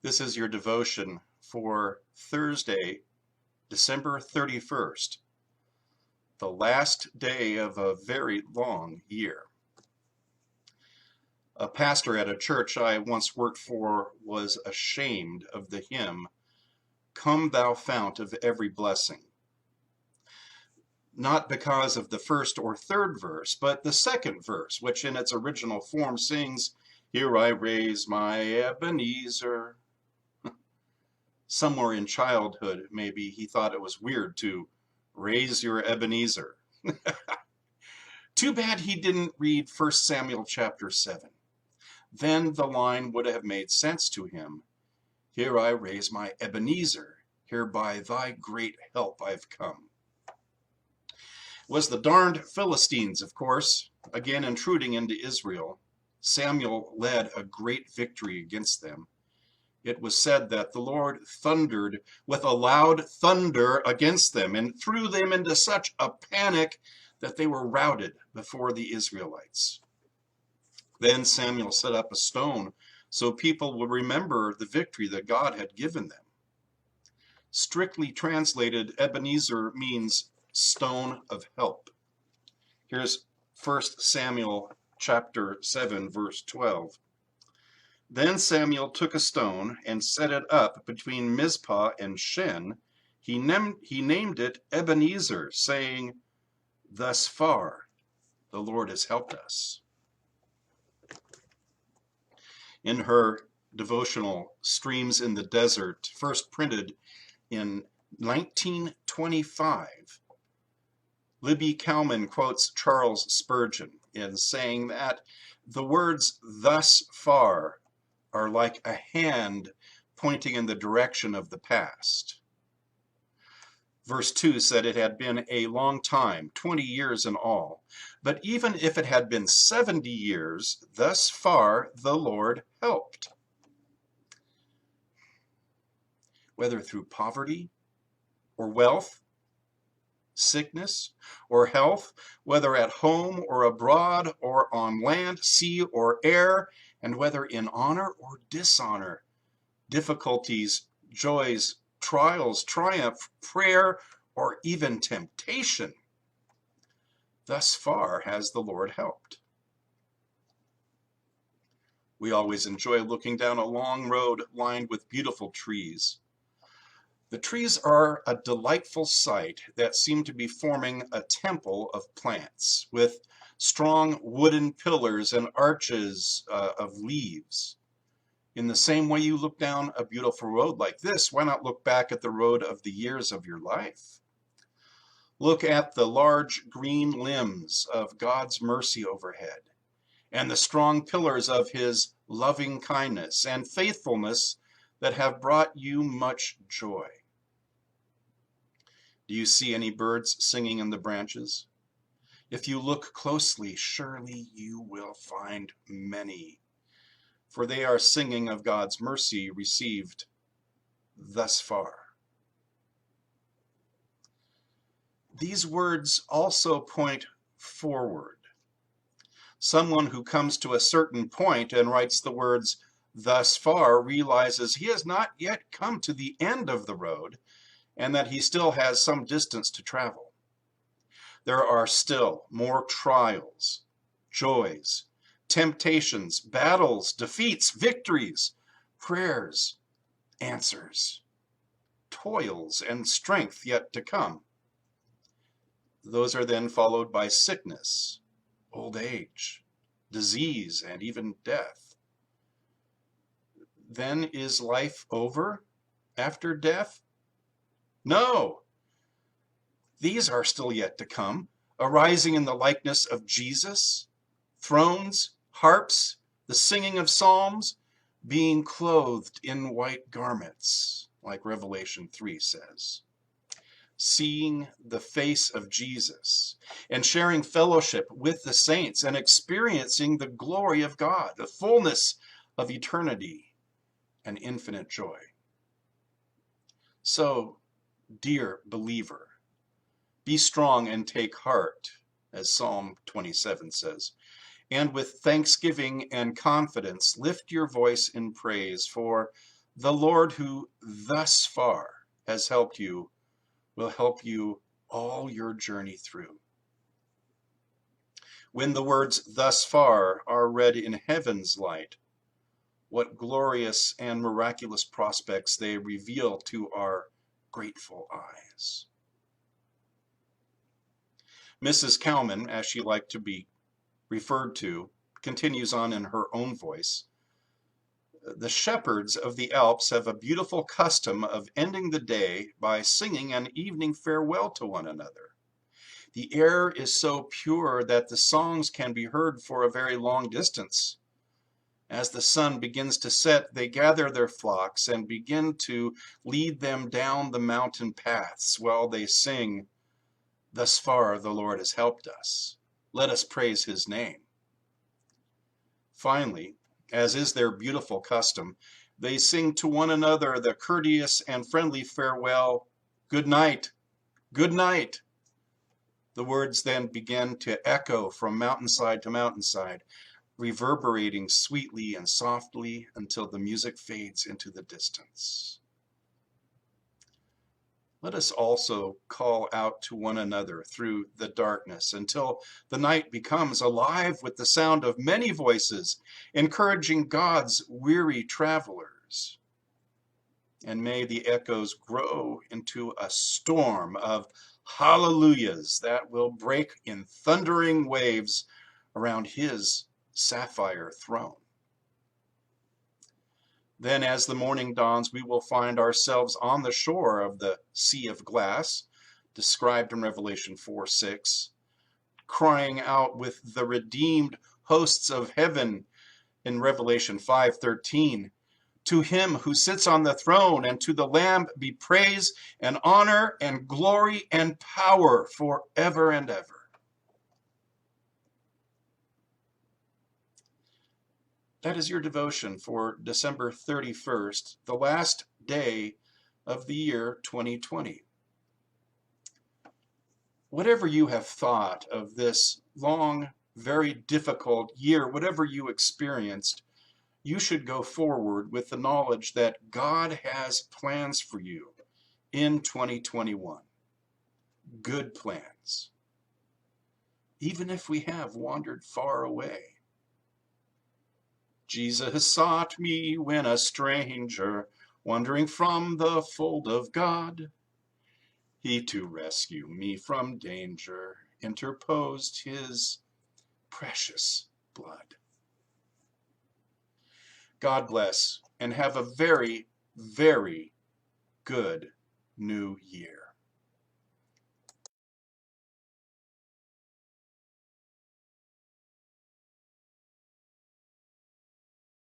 This is your devotion for Thursday, December 31st, the last day of a very long year. A pastor at a church I once worked for was ashamed of the hymn, "Come Thou Fount of Every Blessing." Not because of the first or third verse, but the second verse, which in its original form sings, "Here I raise my Ebenezer." Somewhere in childhood, maybe he thought it was weird to raise your Ebenezer. Too bad he didn't read 1 Samuel chapter 7. Then the line would have made sense to him. Here I raise my Ebenezer, here by thy great help I've come. It was the darned Philistines, of course, again intruding into Israel. Samuel led a great victory against them. It was said that the Lord thundered with a loud thunder against them and threw them into such a panic that they were routed before the Israelites. Then Samuel set up a stone so people would remember the victory that God had given them. Strictly translated, Ebenezer means stone of help. Here's 1 Samuel chapter 7, verse 12. Then Samuel took a stone and set it up between Mizpah and Shen. He named it Ebenezer, saying, "Thus far the Lord has helped us." In her devotional Streams in the Desert, first printed in 1925, Libby Cowman quotes Charles Spurgeon in saying that the words "thus far" are like a hand pointing in the direction of the past. Verse 2 said it had been a long time, 20 years in all. But even if it had been 70 years, thus far the Lord helped. Whether through poverty or wealth, sickness or health, whether at home or abroad or on land, sea or air, and whether in honor or dishonor, difficulties, joys, trials, triumph, prayer, or even temptation, thus far has the Lord helped. We always enjoy looking down a long road lined with beautiful trees. The trees are a delightful sight that seem to be forming a temple of plants with strong wooden pillars and arches of leaves. In the same way you look down a beautiful road like this, why not look back at the road of the years of your life? Look at the large green limbs of God's mercy overhead and the strong pillars of his loving kindness and faithfulness that have brought you much joy. Do you see any birds singing in the branches? If you look closely, surely you will find many, for they are singing of God's mercy received thus far. These words also point forward. Someone who comes to a certain point and writes the words thus far realizes he has not yet come to the end of the road and that he still has some distance to travel. There are still more trials, joys, temptations, battles, defeats, victories, prayers, answers, toils, and strength yet to come. Those are then followed by sickness, old age, disease, and even death. Then is life over after death? No! These are still yet to come, arising in the likeness of Jesus, thrones, harps, the singing of psalms, being clothed in white garments, like Revelation 3 says. Seeing the face of Jesus and sharing fellowship with the saints and experiencing the glory of God, the fullness of eternity and infinite joy. So, dear believer, be strong and take heart, as Psalm 27 says, and with thanksgiving and confidence lift your voice in praise, for The Lord who thus far has helped you will help you all your journey through. When the words thus far are read in heaven's light, what glorious and miraculous prospects they reveal to our grateful eyes. Mrs. Cowman, as she liked to be referred to, continues on in her own voice. The shepherds of the Alps have a beautiful custom of ending the day by singing an evening farewell to one another. The air is so pure that the songs can be heard for a very long distance. As the sun begins to set, they gather their flocks and begin to lead them down the mountain paths while they sing, "Thus far the Lord has helped us. Let us praise his name." Finally, as is their beautiful custom, they sing to one another the courteous and friendly farewell, "Good night, good night." The words then begin to echo from mountainside to mountainside, reverberating sweetly and softly until the music fades into the distance. Let us also call out to one another through the darkness until the night becomes alive with the sound of many voices, encouraging God's weary travelers. And may the echoes grow into a storm of hallelujahs that will break in thundering waves around his sapphire throne. Then as the morning dawns, we will find ourselves on the shore of the sea of glass, described in Revelation 4:6, crying out with the redeemed hosts of heaven in Revelation 5:13, "To him who sits on the throne and to the Lamb be praise and honor and glory and power forever and ever." That is your devotion for December 31st, the last day of the year 2020. Whatever you have thought of this long, very difficult year, whatever you experienced, you should go forward with the knowledge that God has plans for you in 2021. Good plans. Even if we have wandered far away. Jesus sought me when a stranger, wandering from the fold of God. He to rescue me from danger interposed his precious blood. God bless and have a very, very good new year.